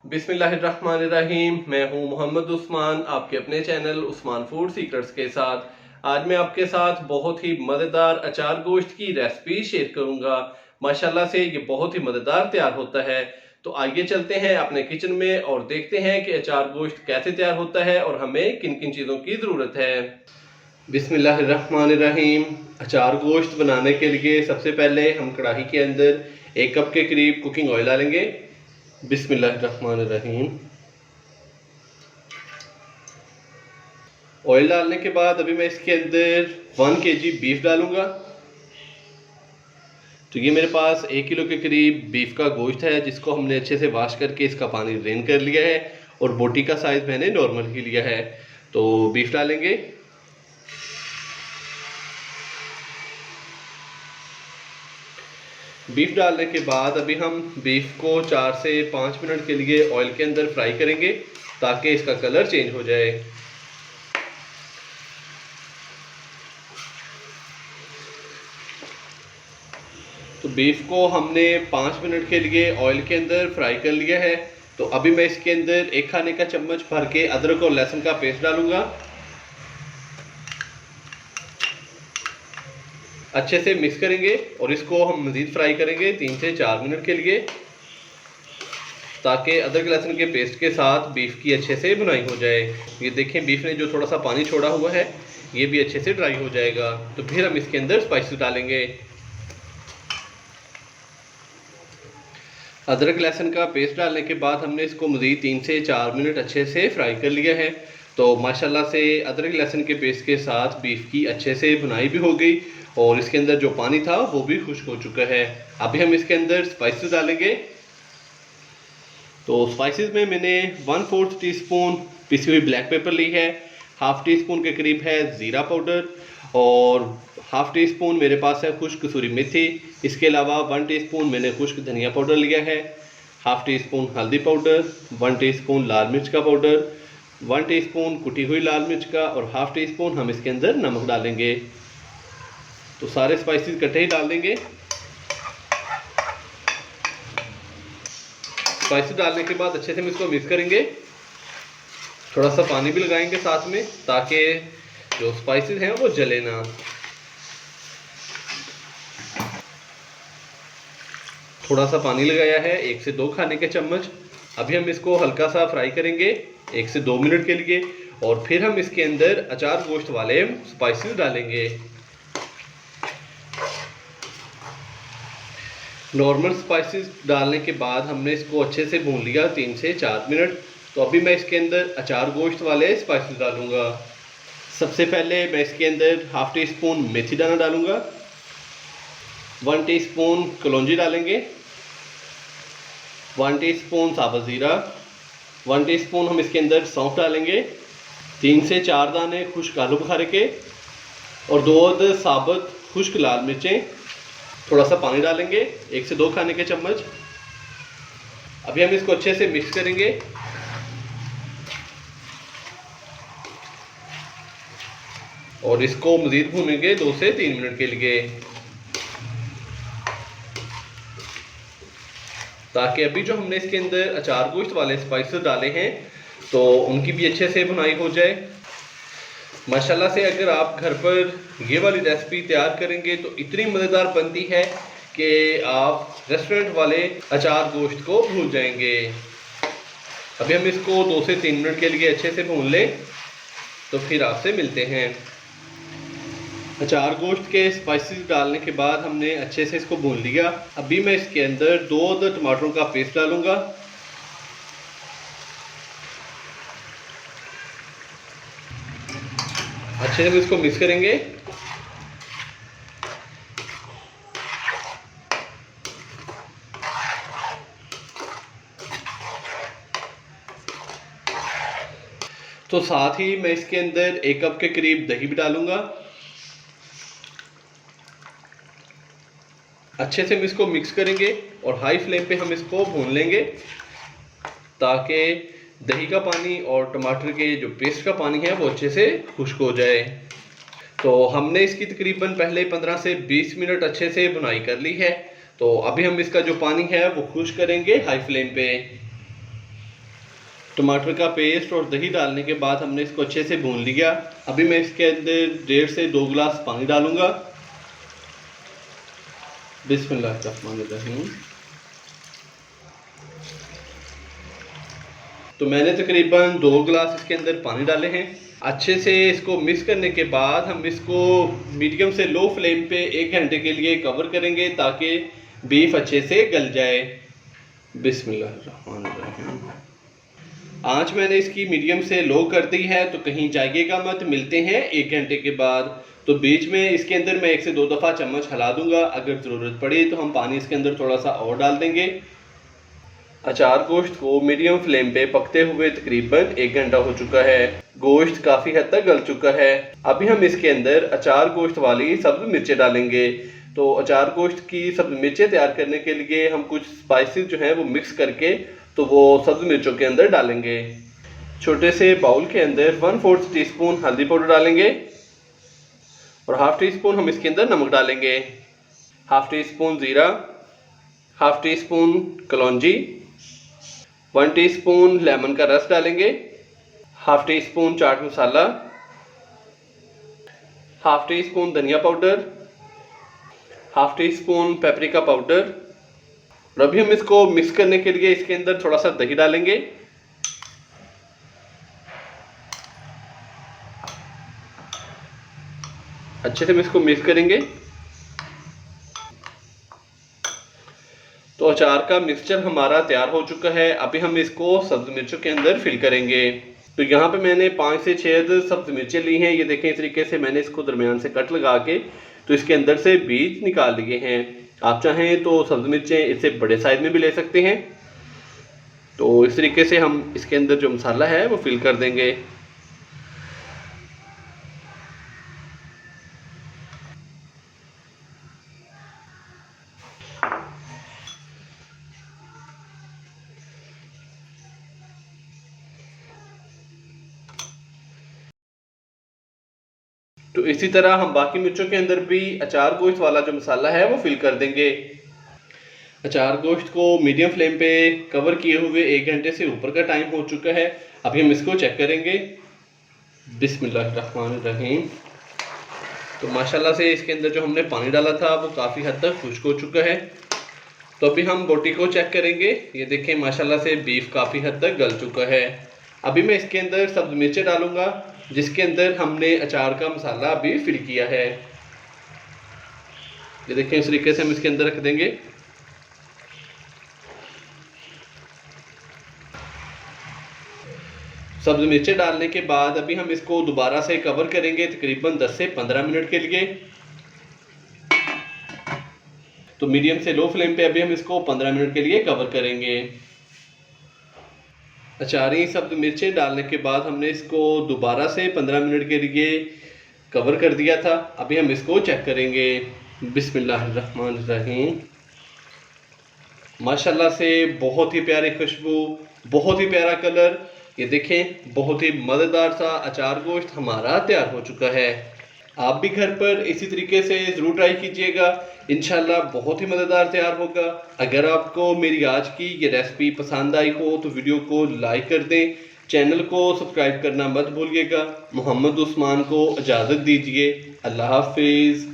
बिस्मिल्लाहिर्रहमानिर्रहीम। मैं हूं मोहम्मद उस्मान, आपके अपने चैनल उस्मान फूड सीक्रेट्स के साथ। आज मैं आपके साथ बहुत ही मज़ेदार अचार गोश्त की रेसिपी शेयर करूंगा। माशाल्लाह से ये बहुत ही मज़ेदार तैयार होता है। तो आइए चलते हैं अपने किचन में और देखते हैं कि अचार गोश्त कैसे तैयार होता है और हमें किन किन चीज़ों की ज़रूरत है। बिस्मिल्लाहिर्रहमानिर्रहीम। अचार गोश्त बनाने के लिए सबसे पहले हम कढ़ाई के अंदर 1 कप के करीब कुकिंग ऑयल डालेंगे। बिस्मिल्लाहिर्रहमानिर्रहीम। ऑयल डालने के बाद अभी मैं इसके अंदर 1 kg बीफ डालूंगा। तो ये मेरे पास 1 किलो के करीब बीफ का गोश्त है, जिसको हमने अच्छे से वॉश करके इसका पानी ड्रेन कर लिया है और बोटी का साइज मैंने नॉर्मल ही लिया है। तो बीफ डालेंगे। बीफ डालने के बाद अभी हम बीफ को 4 से 5 मिनट के लिए ऑयल के अंदर फ्राई करेंगे ताकि इसका कलर चेंज हो जाए। तो बीफ को हमने 5 मिनट के लिए ऑयल के अंदर फ्राई कर लिया है। तो अभी मैं इसके अंदर 1 खाने का चम्मच भर के अदरक और लहसुन का पेस्ट डालूंगा। अच्छे से मिक्स करेंगे और इसको हम मज़ीद फ्राई करेंगे 3 से 4 मिनट के लिए, ताकि अदरक लहसुन के पेस्ट के साथ बीफ की अच्छे से भुनाई हो जाए। ये देखें, बीफ ने जो थोड़ा सा पानी छोड़ा हुआ है ये भी अच्छे से ड्राई हो जाएगा। तो फिर हम इसके अंदर स्पाइसेस डालेंगे। अदरक लहसुन का पेस्ट डालने के बाद हमने इसको मज़ीद 3 से 4 मिनट अच्छे से फ्राई कर लिया है। तो माशाल्लाह से अदरक लहसुन के पेस्ट के साथ बीफ की अच्छे से भुनाई भी हो गई और इसके अंदर जो पानी था वो भी खुश्क हो चुका है। अभी हम इसके अंदर स्पाइसेस डालेंगे। तो स्पाइसेस में मैंने 1/4 टीस्पून पिसी हुई ब्लैक पेपर ली है, हाफ टी स्पून के करीब है ज़ीरा पाउडर और हाफ टी स्पून मेरे पास है खुश्क कसूरी मेथी। इसके अलावा 1 टीस्पून मैंने खुश्क धनिया पाउडर लिया है, हाफ टी स्पून हल्दी पाउडर, 1 टीस्पून लाल मिर्च का पाउडर, 1 टीस्पून कुटी हुई लाल मिर्च का और हाफ टी स्पून हम इसके अंदर नमक डालेंगे। तो सारे स्पाइसेस इकट्ठे ही डाल देंगे। स्पाइसेस डालने के बाद अच्छे से हम इसको मिक्स करेंगे। थोड़ा सा पानी भी लगाएंगे साथ में, ताकि जो स्पाइसेस हैं वो जले ना। थोड़ा सा पानी लगाया है, 1 से 2 खाने के चम्मच। अभी हम इसको हल्का सा फ्राई करेंगे 1 से 2 मिनट के लिए और फिर हम इसके अंदर अचार गोश्त वाले स्पाइसेस डालेंगे। नॉर्मल स्पाइसेस डालने के बाद हमने इसको अच्छे से भून लिया 3 से 4 मिनट। तो अभी मैं इसके अंदर अचार गोश्त वाले स्पाइसेस डालूंगा। सबसे पहले मैं इसके अंदर हाफ टी स्पून मेथी दाना डालूंगा, 1 टीस्पून कलौंजी डालेंगे, 1 टीस्पून साबुत ज़ीरा, 1 टीस्पून हम इसके अंदर सौंफ डालेंगे, 3 से 4 दाने खुश्क आलू बुखारे के और 2 साबुत खुश्क लाल मिर्चें। थोड़ा सा पानी डालेंगे 1 से 2 खाने के चम्मच। अभी हम इसको अच्छे से मिक्स करेंगे। और इसको मज़ीद भूनेंगे 2 से 3 मिनट के लिए, ताकि अभी जो हमने इसके अंदर अचार गोश्त वाले स्पाइसेस डाले हैं तो उनकी भी अच्छे से भुनाई हो जाए। माशाल्लाह से अगर आप घर पर ये वाली रेसिपी तैयार करेंगे तो इतनी मज़ेदार बनती है कि आप रेस्टोरेंट वाले अचार गोश्त को भूल जाएंगे। अभी हम इसको 2 से 3 मिनट के लिए अच्छे से भून लें, तो फिर आपसे मिलते हैं। अचार गोश्त के स्पाइसेस डालने के बाद हमने अच्छे से इसको भून लिया। अभी मैं इसके अंदर 2 टमाटरों का पेस्ट डालूंगा। अच्छे से हम इसको मिक्स करेंगे। तो साथ ही मैं इसके अंदर 1 कप के करीब दही भी डालूंगा। अच्छे से हम इसको मिक्स करेंगे और हाई फ्लेम पे हम इसको भून लेंगे, ताकि दही का पानी और टमाटर के जो पेस्ट का पानी है वो अच्छे से खुश्क हो जाए। तो हमने इसकी तकरीबन पहले 15 से 20 मिनट अच्छे से भुनाई कर ली है। तो अभी हम इसका जो पानी है वो खुश्क करेंगे हाई फ्लेम पे। टमाटर का पेस्ट और दही डालने के बाद हमने इसको अच्छे से भून लिया। अभी मैं इसके अंदर 1.5 से 2 गिलास पानी डालूंगा। बिस्मिल्लाहिर्रहमानिर्रहीम। तो मैंने तकरीबन 2 गिलास इसके अंदर पानी डाले हैं। अच्छे से इसको मिक्स करने के बाद हम इसको मीडियम से लो फ्लेम पे 1 घंटे के लिए कवर करेंगे ताकि बीफ अच्छे से गल जाए। बिस्मिल्लाहिर्रहमानिर्रहीम। आँच मैंने इसकी मीडियम से लो कर दी है, तो कहीं जाइएगा मत। मिलते हैं 1 घंटे के बाद। तो बीच में इसके अंदर मैं 1 से 2 दफ़ा चम्मच हिला दूंगा। अगर ज़रूरत पड़ी तो हम पानी इसके अंदर थोड़ा सा और डाल देंगे। अचार गोश्त को मीडियम फ्लेम पे पकते हुए तकरीबन 1 घंटा हो चुका है। गोश्त काफ़ी हद तक गल चुका है। अभी हम इसके अंदर अचार गोश्त वाली सब्ज़ मिर्चें डालेंगे। तो अचार गोश्त की सब्ज़ मिर्चें तैयार करने के लिए हम कुछ स्पाइसेस जो हैं वो मिक्स करके तो वो सब्ज़ मिर्चों के अंदर डालेंगे। छोटे से बाउल के अंदर 1/4 टीस्पून हल्दी पाउडर डालेंगे और 1/2 टीस्पून हम इसके अंदर नमक डालेंगे। 1/2 टीस्पून ज़ीरा, 1/2 टीस्पून कलौंजी, 1 टीस्पून लेमन का रस डालेंगे, 1/2 टीस्पून चाट मसाला, 1/2 टीस्पून धनिया पाउडर, 1/2 टीस्पून पेपरिका पाउडर। और अभी हम इसको मिक्स करने के लिए इसके अंदर थोड़ा सा दही डालेंगे। अच्छे से हम इसको मिक्स करेंगे। तो अचार का मिक्सचर हमारा तैयार हो चुका है। अभी हम इसको सब्ज़ मिर्चों के अंदर फिल करेंगे। तो यहाँ पे मैंने 5 से 6 सब्ज़ मिर्चें ली हैं। ये देखें, इस तरीके से मैंने इसको दरमियान से कट लगा के तो इसके अंदर से बीज निकाल लिए हैं। आप चाहें तो सब्ज़ मिर्चें इससे बड़े साइज़ में भी ले सकते हैं। तो इस तरीके से हम इसके अंदर जो मसाला है वो फिल कर देंगे। तो इसी तरह हम बाकी मिर्चों के अंदर भी अचार गोश्त वाला जो मसाला है वो फिल कर देंगे। अचार गोश्त को मीडियम फ्लेम पे कवर किए हुए 1 घंटे से ऊपर का टाइम हो चुका है। अभी हम इसको चेक करेंगे। बिस्मिल्लाहिर्रहमानिर्रहीम। तो माशाल्लाह से इसके अंदर जो हमने पानी डाला था वो काफ़ी हद तक खुश्क हो चुका है। तो अभी हम बोटी को चेक करेंगे। ये देखें, माशाल्लाह से बीफ काफ़ी हद तक गल चुका है। अभी मैं इसके अंदर सब्ज़ मिर्चें डालूंगा जिसके अंदर हमने अचार का मसाला अभी फिल किया है। ये देखें, इस तरीके से हम इसके अंदर रख देंगे। सब्ज़ मिर्चें डालने के बाद अभी हम इसको दोबारा से कवर करेंगे तकरीबन 10 से 15 मिनट के लिए। तो मीडियम से लो फ्लेम पे अभी हम इसको 15 मिनट के लिए कवर करेंगे। अचारी सब्ज़ मिर्चें डालने के बाद हमने इसको दोबारा से 15 मिनट के लिए कवर कर दिया था। अभी हम इसको चेक करेंगे। बिस्मिल्लाहिर्रहमानिर्रहीम। माशाल्लाह से बहुत ही प्यारी खुशबू, बहुत ही प्यारा कलर। ये देखें, बहुत ही मज़ेदार सा अचार गोश्त हमारा तैयार हो चुका है। आप भी घर पर इसी तरीके से ज़रूर ट्राई कीजिएगा। इंशाल्लाह बहुत ही मज़ेदार तैयार होगा। अगर आपको मेरी आज की ये रेसिपी पसंद आई हो तो वीडियो को लाइक कर दें, चैनल को सब्सक्राइब करना मत भूलिएगा। मोहम्मद उस्मान को इजाज़त दीजिए। अल्लाह हाफिज़।